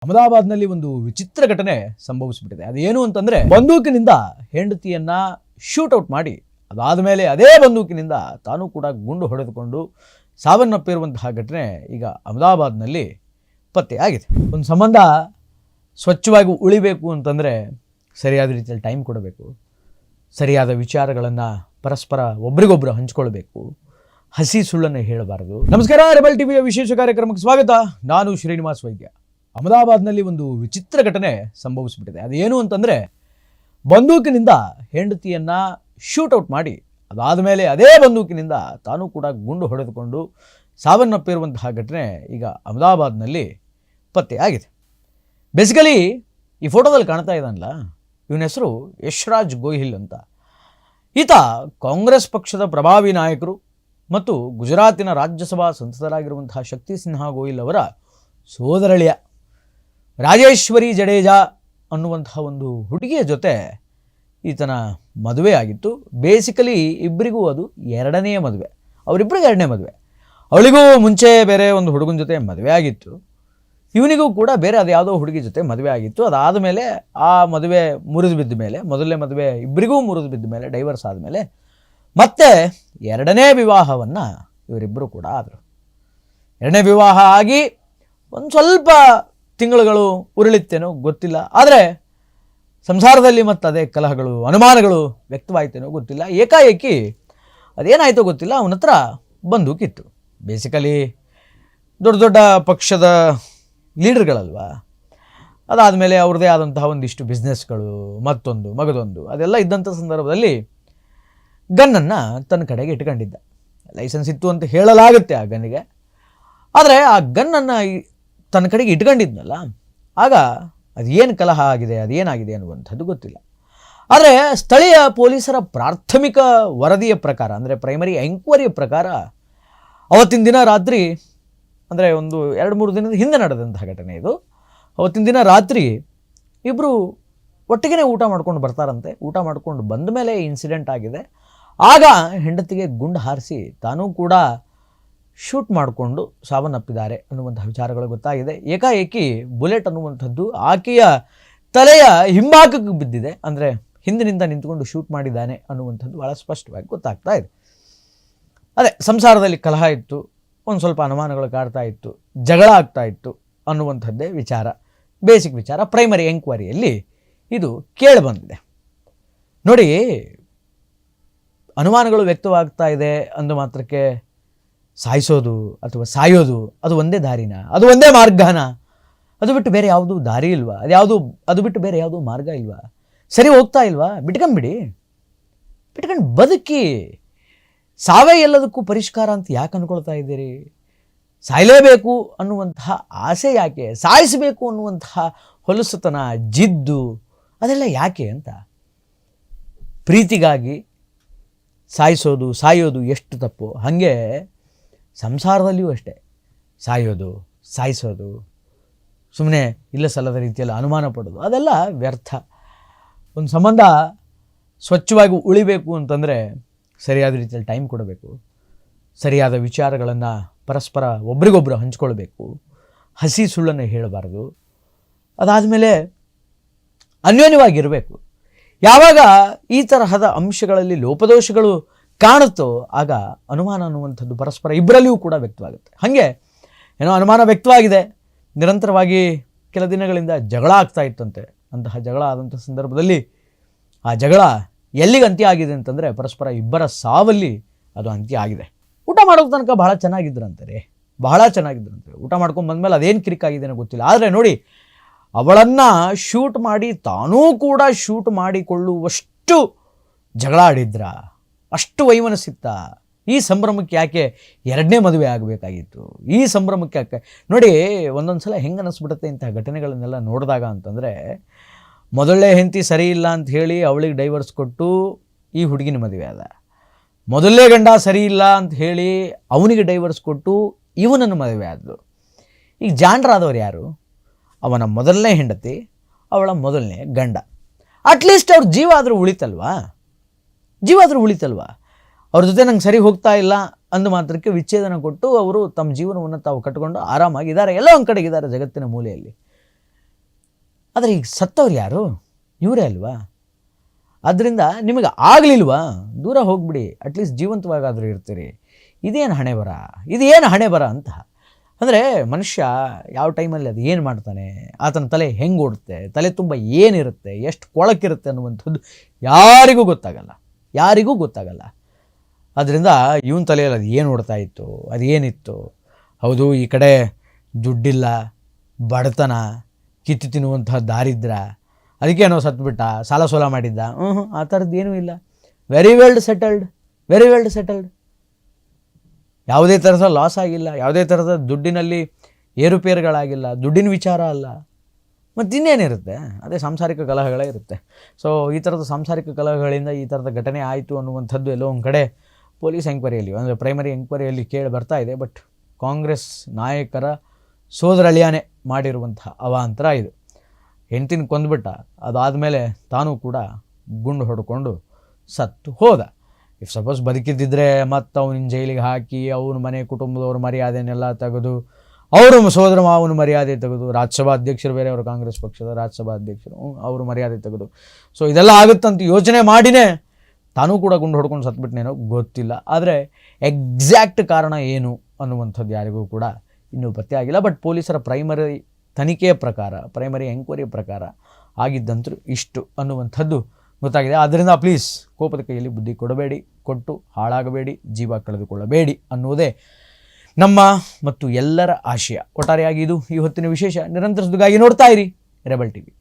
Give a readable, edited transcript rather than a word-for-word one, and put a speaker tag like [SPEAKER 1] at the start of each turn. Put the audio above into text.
[SPEAKER 1] ಅಹಮದಾಬಾದ್ನಲ್ಲಿ ಒಂದು ವಿಚಿತ್ರ ಘಟನೆ ಸಂಭವಿಸಿಬಿಟ್ಟಿದೆ. ಅದೇನು ಅಂತಂದ್ರೆ, ಬಂದೂಕಿನಿಂದ ಹೆಂಡತಿಯನ್ನ ಶೂಟ್ಔಟ್ ಮಾಡಿ ಅದಾದ ಮೇಲೆ ಅದೇ ಬಂದೂಕಿನಿಂದ ತಾನು ಕೂಡ ಗುಂಡು ಹೊಡೆದುಕೊಂಡು ಸಾವನ್ನಪ್ಪಿರುವಂತಹ ಘಟನೆ ಈಗ ಅಹಮದಾಬಾದ್ನಲ್ಲಿ ಪತ್ತೆಯಾಗಿದೆ. ಒಂದು ಸಂಬಂಧ ಸ್ವಚ್ಛವಾಗಿ ಉಳಿಬೇಕು ಅಂತಂದರೆ ಸರಿಯಾದ ರೀತಿಯಲ್ಲಿ ಟೈಮ್ ಕೊಡಬೇಕು, ಸರಿಯಾದ ವಿಚಾರಗಳನ್ನು ಪರಸ್ಪರ ಒಬ್ರಿಗೊಬ್ಬರು ಹಂಚಿಕೊಳ್ಬೇಕು, ಹಸಿ ಸುಳ್ಳನ್ನು ಹೇಳಬಾರದು. ನಮಸ್ಕಾರ, ರೆಬೆಲ್ ಟಿವಿಯ ವಿಶೇಷ ಕಾರ್ಯಕ್ರಮಕ್ಕೆ ಸ್ವಾಗತ. ನಾನು ಶ್ರೀನಿವಾಸ್ ವೈದ್ಯ. ಅಹಮದಾಬಾದ್ನಲ್ಲಿ ಒಂದು ವಿಚಿತ್ರ ಘಟನೆ ಸಂಭವಿಸಿಬಿಟ್ಟಿದೆ. ಅದೇನು ಅಂತಂದರೆ, ಬಂದೂಕಿನಿಂದ ಹೆಂಡತಿಯನ್ನು ಶೂಟ್ಔಟ್ ಮಾಡಿ ಅದಾದ ಮೇಲೆ ಅದೇ ಬಂದೂಕಿನಿಂದ ತಾನು ಕೂಡ ಗುಂಡು ಹೊಡೆದುಕೊಂಡು ಸಾವನ್ನಪ್ಪಿರುವಂತಹ ಘಟನೆ ಈಗ ಅಹಮದಾಬಾದ್ನಲ್ಲಿ ಪತ್ತೆಯಾಗಿದೆ. ಬೇಸಿಕಲಿ ಈ ಫೋಟೋದಲ್ಲಿ ಕಾಣ್ತಾ ಇದ್ದಾನಲ್ಲ, ಇವನ ಹೆಸರು ಯಶ್ರಾಜ್ ಗೋಹಿಲ್ ಅಂತ. ಈತ ಕಾಂಗ್ರೆಸ್ ಪಕ್ಷದ ಪ್ರಭಾವಿ ನಾಯಕರು ಮತ್ತು ಗುಜರಾತಿನ ರಾಜ್ಯಸಭಾ ಸಂಸದರಾಗಿರುವಂತಹ ಶಕ್ತಿ ಸಿನ್ಹಾ ಗೋಹಿಲ್ ಅವರ ಸೋದರಳಿಯ ರಾಜೇಶ್ವರಿ ಜಡೇಜಾ ಅನ್ನುವಂತಹ ಒಂದು ಹುಡುಗಿಯ ಜೊತೆ ಈತನ ಮದುವೆ ಆಗಿತ್ತು. ಬೇಸಿಕಲಿ ಇಬ್ಬರಿಗೂ ಅದು ಎರಡನೆಯ ಮದುವೆ, ಅವರಿಬ್ಬರಿಗೆ ಎರಡನೇ ಮದುವೆ. ಅವಳಿಗೂ ಮುಂಚೆ ಬೇರೆ ಒಂದು ಹುಡುಗನ ಜೊತೆ ಮದುವೆ ಆಗಿತ್ತು, ಇವನಿಗೂ ಕೂಡ ಬೇರೆ ಅದು ಯಾವುದೋ ಹುಡುಗಿ ಜೊತೆ ಮದುವೆ ಆಗಿತ್ತು. ಅದಾದ ಮೇಲೆ ಆ ಮದುವೆ ಮುರಿದು ಬಿದ್ದ ಮೇಲೆ, ಮೊದಲನೇ ಮದುವೆ ಇಬ್ಬರಿಗೂ ಮುರಿದು ಬಿದ್ದ ಮೇಲೆ, ಡೈವರ್ಸ್ ಆದಮೇಲೆ ಮತ್ತೆ ಎರಡನೇ ವಿವಾಹವನ್ನು ಇವರಿಬ್ಬರು ಕೂಡ ಆದರು. ಎರಡನೇ ವಿವಾಹ ಆಗಿ ಒಂದು ಸ್ವಲ್ಪ ತಿಂಗಳುಗಳು ಉರುಳಿತ್ತೇನೋ ಗೊತ್ತಿಲ್ಲ, ಆದರೆ ಸಂಸಾರದಲ್ಲಿ ಮತ್ತು ಅದೇ ಕಲಹಗಳು, ಅನುಮಾನಗಳು ವ್ಯಕ್ತವಾಯಿತೇನೋ ಗೊತ್ತಿಲ್ಲ. ಏಕಾಏಕಿ ಅದೇನಾಯಿತೋ ಗೊತ್ತಿಲ್ಲ, ಅವನ ಹತ್ರ ಬಂದೂಕಿತ್ತು. ಬೇಸಿಕಲಿ ದೊಡ್ಡ ದೊಡ್ಡ ಪಕ್ಷದ ಲೀಡರ್ಗಳಲ್ವ, ಅದಾದಮೇಲೆ ಅವ್ರದ್ದೇ ಆದಂತಹ ಒಂದಿಷ್ಟು ಬಿಸ್ನೆಸ್ಗಳು, ಮತ್ತೊಂದು ಮಗದೊಂದು ಅದೆಲ್ಲ ಇದ್ದಂಥ ಸಂದರ್ಭದಲ್ಲಿ ಗನ್ನನ್ನು ತನ್ನ ಕಡೆಗೆ ಇಟ್ಕೊಂಡಿದ್ದ. ಲೈಸೆನ್ಸ್ ಇತ್ತು ಅಂತ ಹೇಳಲಾಗುತ್ತೆ ಆ ಗನ್ನಿಗೆ, ಆದರೆ ಆ ಗನ್ನನ್ನು ತನ್ನ ಕಡೆಗೆ ಇಟ್ಕೊಂಡಿದ್ನಲ್ಲ, ಆಗ ಅದೇನು ಕಲಹ ಆಗಿದೆ, ಅದೇನಾಗಿದೆ ಅನ್ನುವಂಥದ್ದು ಗೊತ್ತಿಲ್ಲ. ಆದರೆ ಸ್ಥಳೀಯ ಪೊಲೀಸರ ಪ್ರಾಥಮಿಕ ವರದಿಯ ಪ್ರಕಾರ, ಅಂದರೆ ಪ್ರೈಮರಿ ಎಂಕ್ವೈರಿಯ ಪ್ರಕಾರ, ಅವತ್ತಿನ ದಿನ ರಾತ್ರಿ, ಅಂದರೆ ಒಂದು 2-3 ದಿನದ ಹಿಂದೆ ನಡೆದಂತಹ ಘಟನೆ ಇದು. ಅವತ್ತಿನ ದಿನ ರಾತ್ರಿ ಇಬ್ಬರು ಒಟ್ಟಿಗೆ ಊಟ ಮಾಡ್ಕೊಂಡು ಬರ್ತಾರಂತೆ. ಊಟ ಮಾಡ್ಕೊಂಡು ಬಂದ ಮೇಲೆ ಇನ್ಸಿಡೆಂಟ್ ಆಗಿದೆ. ಆಗ ಹೆಂಡತಿಗೆ ಗುಂಡು ಹಾರಿಸಿ ತಾನೂ ಕೂಡ ಶೂಟ್ ಮಾಡಿಕೊಂಡು ಸಾವನ್ನಪ್ಪಿದ್ದಾರೆ ಅನ್ನುವಂಥ ವಿಚಾರಗಳು ಗೊತ್ತಾಗಿದೆ. ಏಕಾಏಕಿ ಬುಲೆಟ್ ಅನ್ನುವಂಥದ್ದು ಆಕೆಯ ತಲೆಯ ಹಿಂಭಾಗಕ್ಕೆ ಬಿದ್ದಿದೆ, ಅಂದರೆ ಹಿಂದಿನಿಂದ ನಿಂತುಕೊಂಡು ಶೂಟ್ ಮಾಡಿದ್ದಾನೆ ಅನ್ನುವಂಥದ್ದು ಭಾಳ ಸ್ಪಷ್ಟವಾಗಿ ಗೊತ್ತಾಗ್ತಾ ಇದೆ. ಅದೇ ಸಂಸಾರದಲ್ಲಿ ಕಲಹ ಇತ್ತು, ಒಂದು ಸ್ವಲ್ಪ ಅನುಮಾನಗಳು ಕಾಡ್ತಾ ಇತ್ತು, ಜಗಳ ಆಗ್ತಾ ಇತ್ತು ಅನ್ನುವಂಥದ್ದೇ ವಿಚಾರ, ಬೇಸಿಕ್ ವಿಚಾರ. ಪ್ರೈಮರಿ ಎಂಕ್ವೈರಿಯಲ್ಲಿ ಇದು ಕೇಳಿ ಬಂದಿದೆ. ನೋಡಿ, ಅನುಮಾನಗಳು ವ್ಯಕ್ತವಾಗ್ತಾ ಇದೆ ಅಂದ ಮಾತ್ರಕ್ಕೆ ಸಾಯಿಸೋದು ಅಥವಾ ಸಾಯೋದು ಅದು ಒಂದೇ ದಾರಿನ, ಅದು ಒಂದೇ ಮಾರ್ಗನ? ಅದು ಬಿಟ್ಟು ಬೇರೆ ಯಾವುದೂ ದಾರಿ ಇಲ್ವಾ? ಅದು ಬಿಟ್ಟು ಬೇರೆ ಯಾವುದೂ ಮಾರ್ಗ ಇಲ್ವಾ? ಸರಿ ಹೋಗ್ತಾ ಇಲ್ವಾ? ಬಿಟ್ಕೊಂಡು ಬದುಕಿ. ಸಾವೇ ಎಲ್ಲದಕ್ಕೂ ಪರಿಷ್ಕಾರ ಅಂತ ಯಾಕೆ ಅಂದ್ಕೊಳ್ತಾ ಇದ್ದೀರಿ? ಸಾಯಲೇಬೇಕು ಅನ್ನುವಂತಹ ಆಸೆ ಯಾಕೆ? ಸಾಯಿಸಬೇಕು ಅನ್ನುವಂತಹ ಹೊಲಸುತನ, ಜಿದ್ದು ಅದೆಲ್ಲ ಯಾಕೆ ಅಂತ. ಪ್ರೀತಿಗಾಗಿ ಸಾಯೋದು ಎಷ್ಟು ತಪ್ಪು, ಹಾಗೆ ಸಂಸಾರದಲ್ಲಿಯೂ ಅಷ್ಟೇ ಸಾಯೋದು, ಸಾಯಿಸೋದು, ಸುಮ್ಮನೆ ಇಲ್ಲ ಸಲ್ಲದ ರೀತಿಯಲ್ಲಿ ಅನುಮಾನ ಪಡೋದು ಅದೆಲ್ಲ ವ್ಯರ್ಥ. ಒಂದು ಸಂಬಂಧ ಸ್ವಚ್ಛವಾಗಿ ಉಳಿಬೇಕು ಅಂತಂದರೆ ಸರಿಯಾದ ರೀತಿಯಲ್ಲಿ ಟೈಮ್ ಕೊಡಬೇಕು, ಸರಿಯಾದ ವಿಚಾರಗಳನ್ನು ಪರಸ್ಪರ ಒಬ್ರಿಗೊಬ್ಬರು ಹಂಚಿಕೊಳ್ಬೇಕು, ಹಸಿ ಸುಳ್ಳನ್ನು ಹೇಳಬಾರ್ದು. ಅದಾದಮೇಲೆ ಅನ್ಯೋನ್ಯವಾಗಿರಬೇಕು. ಯಾವಾಗ ಈ ತರಹದ ಅಂಶಗಳಲ್ಲಿ ಲೋಪದೋಷಗಳು ಕಾಣುತ್ತೋ ಆಗ ಅನುಮಾನ ಅನ್ನುವಂಥದ್ದು ಪರಸ್ಪರ ಇಬ್ಬರಲ್ಲಿಯೂ ಕೂಡ ವ್ಯಕ್ತವಾಗುತ್ತೆ. ಹಾಗೆ ಏನೋ ಅನುಮಾನ ವ್ಯಕ್ತವಾಗಿದೆ, ನಿರಂತರವಾಗಿ ಕೆಲ ದಿನಗಳಿಂದ ಜಗಳ ಆಗ್ತಾ ಇತ್ತಂತೆ. ಅಂತಹ ಜಗಳ ಆದಂಥ ಸಂದರ್ಭದಲ್ಲಿ ಆ ಜಗಳ ಎಲ್ಲಿಗೆ ಅಂತ್ಯ ಆಗಿದೆ ಅಂತಂದರೆ ಪರಸ್ಪರ ಇಬ್ಬರ ಸಾವಲ್ಲಿ ಅದು ಅಂತ್ಯ ಆಗಿದೆ. ಊಟ ಮಾಡೋದು ತನಕ ಬಹಳ ಚೆನ್ನಾಗಿದ್ರಂತೆ. ಊಟ ಮಾಡ್ಕೊಂಡು ಬಂದಮೇಲೆ ಅದೇನು ಕಿರಿಕಾಗಿದೆ ಅನ್ನೋ ಗೊತ್ತಿಲ್ಲ. ಆದರೆ ನೋಡಿ, ಅವಳನ್ನು ಶೂಟ್ ಮಾಡಿ ತಾನೂ ಕೂಡ ಶೂಟ್ ಮಾಡಿಕೊಳ್ಳುವಷ್ಟು ಜಗಳ ಆಡಿದ್ರ, ಅಷ್ಟು ವೈಮನಸ್ಸಿತ್ತ. ಈ ಸಂಭ್ರಮಕ್ಕೆ ಯಾಕೆ ಎರಡನೇ ಮದುವೆ ಆಗಬೇಕಾಗಿತ್ತು? ಈ ಸಂಭ್ರಮಕ್ಕೆ ಯಾಕೆ? ನೋಡಿ, ಒಂದೊಂದು ಸಲ ಹೆಂಗೆ ಅನ್ನಿಸ್ಬಿಡುತ್ತೆ ಇಂತಹ ಘಟನೆಗಳನ್ನೆಲ್ಲ ನೋಡಿದಾಗ ಅಂತಂದರೆ, ಮೊದಲನೇ ಹೆಂಡತಿ ಸರಿ ಇಲ್ಲ ಅಂತ ಹೇಳಿ ಅವಳಿಗೆ ಡೈವರ್ಸ್ ಕೊಟ್ಟು ಈ ಹುಡುಗಿನ ಮದುವೆ ಆದ. ಮೊದಲನೇ ಗಂಡ ಸರಿ ಇಲ್ಲ ಅಂತ ಹೇಳಿ ಅವನಿಗೆ ಡೈವರ್ಸ್ ಕೊಟ್ಟು ಇವನನ್ನು ಮದುವೆ ಆದಳು. ಈಗ ಜಾಣರಾದವ್ರು ಯಾರು? ಅವನ ಮೊದಲನೇ ಹೆಂಡತಿ, ಅವಳ ಮೊದಲನೇ ಗಂಡ. ಅಟ್ಲೀಸ್ಟ್ ಅವ್ರ ಜೀವ ಆದರೂ ಉಳಿತಲ್ವಾ? ಅವ್ರ ಜೊತೆ ನಂಗೆ ಸರಿ ಹೋಗ್ತಾ ಇಲ್ಲ ಅಂದ ಮಾತ್ರಕ್ಕೆ ವಿಚ್ಛೇದನ ಕೊಟ್ಟು ಅವರು ತಮ್ಮ ಜೀವನವನ್ನು ತಾವು ಕಟ್ಟಿಕೊಂಡು ಆರಾಮಾಗಿದ್ದಾರೆ, ಎಲ್ಲ ಒಂದು ಕಡೆಗಿದ್ದಾರೆ ಜಗತ್ತಿನ ಮೂಲೆಯಲ್ಲಿ. ಆದರೆ ಈಗ ಸತ್ತವ್ರು ಯಾರು? ಇವರೇ ಅಲ್ವಾ? ಆದ್ದರಿಂದ ನಿಮಗೆ ಆಗಲಿಲ್ವಾ, ದೂರ ಹೋಗ್ಬಿಡಿ, ಅಟ್ಲೀಸ್ಟ್ ಜೀವಂತವಾಗಾದರೂ ಇರ್ತೀರಿ. ಇದೇನು ಹಣೆ ಬರ, ಇದೇನು ಹಣೆ ಬರ ಅಂತ. ಅಂದರೆ ಮನುಷ್ಯ ಯಾವ ಟೈಮಲ್ಲಿ ಅದು ಏನು ಮಾಡ್ತಾನೆ, ಆತನ ತಲೆ ಹೆಂಗೆ ಓಡುತ್ತೆ, ತಲೆ ತುಂಬ ಏನಿರುತ್ತೆ, ಎಷ್ಟು ಕೊಳಕಿರುತ್ತೆ ಅನ್ನುವಂಥದ್ದು ಯಾರಿಗೂ ಗೊತ್ತಾಗಲ್ಲ. ಅದರಿಂದ ಇವನ ತಲೆಯಲ್ಲಿ ಅದು ಏನು ಓಡ್ತಾ ಇತ್ತು, ಅದು ಏನಿತ್ತು. ಹೌದು, ಈ ಕಡೆ ದುಡ್ಡಿಲ್ಲ, ಬಡತನ, ಕಿತ್ತು ತಿನ್ನುವಂತಹ ದಾರಿದ್ರ್ಯ, ಅದಕ್ಕೆ ಏನೋ ಸತ್ಬಿಟ್ಟ, ಸಾಲ ಸೋಲ ಮಾಡಿದ್ದ. ಆ ಥರದ್ದು ಏನೂ ಇಲ್ಲ. Very well settled. ಯಾವುದೇ ಥರದ ಲಾಸ್ ಆಗಿಲ್ಲ, ಯಾವುದೇ ಥರದ ದುಡ್ಡಿನಲ್ಲಿ ಏರುಪೇರುಗಳಾಗಿಲ್ಲ, ದುಡ್ಡಿನ ವಿಚಾರ ಅಲ್ಲ. ಮತ್ತು ಇನ್ನೇನಿರುತ್ತೆ, ಅದೇ ಸಾಂಸಾರಿಕ ಕಲಹಗಳೇ ಇರುತ್ತೆ. ಸೊ ಈ ಥರದ ಸಾಂಸಾರಿಕ ಕಲಹಗಳಿಂದ ಈ ಥರದ ಘಟನೆ ಆಯಿತು ಅನ್ನುವಂಥದ್ದು ಎಲ್ಲೋ ಒಂದು ಕಡೆ ಪೊಲೀಸ್ ಎಂಕ್ವೈರಿಯಲ್ಲಿ, ಅಂದರೆ ಪ್ರೈಮರಿ ಎಂಕ್ವೈರಿಯಲ್ಲಿ ಕೇಳಿ ಬರ್ತಾ ಇದೆ. ಬಟ್ ಕಾಂಗ್ರೆಸ್ ನಾಯಕರ ಸೋದರಳಿಯಾನೆ ಮಾಡಿರುವಂಥ ಅವಾಂತರ ಇದು. ಹೆಂಡ್ತಿನ ಕೊಂದುಬಿಟ್ಟ, ಅದಾದಮೇಲೆ ತಾನೂ ಕೂಡ ಗುಂಡು ಹೊಡ್ಕೊಂಡು ಸತ್ತು ಹೋದ. ಇಫ್ ಸಪೋಸ್ ಬದುಕಿದ್ದಿದ್ರೆ ಮತ್ತು ಅವನಿನ ಜೈಲಿಗೆ ಹಾಕಿ ಅವನ ಮನೆ ಕುಟುಂಬದವ್ರ ಮರ್ಯಾದೆನೆಲ್ಲ ತೆಗೆದು, ಅವರು ಸೋದರ ಮಾವನ ಮರ್ಯಾದೆ ತೆಗೆದು, ರಾಜ್ಯಸಭಾ ಅಧ್ಯಕ್ಷರು ಬೇರೆ, ಅವರು ಕಾಂಗ್ರೆಸ್ ಪಕ್ಷದ ರಾಜ್ಯಸಭಾ ಅಧ್ಯಕ್ಷರು, ಅವರು ಮರ್ಯಾದೆ ತೆಗೆದು, ಸೊ ಇದೆಲ್ಲ ಆಗುತ್ತಂತ ಯೋಚನೆ ಮಾಡಿನೇ ತಾನೂ ಕೂಡ ಗುಂಡು ಹೊಡ್ಕೊಂಡು ಸತ್ಬಿಟ್ನೇನೋ ಗೊತ್ತಿಲ್ಲ. ಆದರೆ ಎಕ್ಸಾಕ್ಟ್ ಕಾರಣ ಏನು ಅನ್ನುವಂಥದ್ದು ಯಾರಿಗೂ ಕೂಡ ಇನ್ನೂ ಪತ್ತೆ ಆಗಿಲ್ಲ. ಬಟ್ ಪೊಲೀಸರ ಪ್ರೈಮರಿ ತನಿಖೆಯ ಪ್ರಕಾರ, ಪ್ರೈಮರಿ ಎಂಕ್ವೈರಿ ಪ್ರಕಾರ ಆಗಿದ್ದಂತೂ ಇಷ್ಟು ಅನ್ನುವಂಥದ್ದು ಗೊತ್ತಾಗಿದೆ. ಆದ್ದರಿಂದ ಪ್ಲೀಸ್ ಕೋಪದ ಕೈಯಲ್ಲಿ ಬುದ್ಧಿ ಕೊಟ್ಟು ಹಾಳಾಗಬೇಡಿ, ಜೀವ ಕಳೆದುಕೊಳ್ಳಬೇಡಿ ಅನ್ನುವುದೇ ನಮ್ಮ ಮತ್ತು ಎಲ್ಲರ ಆಶಯ. ಒಟ್ಟಾರೆಯಾಗಿ ಇದು ಈ ಹೊತ್ತಿನ ವಿಶೇಷ. ನಿರಂತರ ಸುದ್ದಿಗಾಗಿ ನೋಡ್ತಾ ಇರಿ ರೆಬೆಲ್ ಟಿವಿ.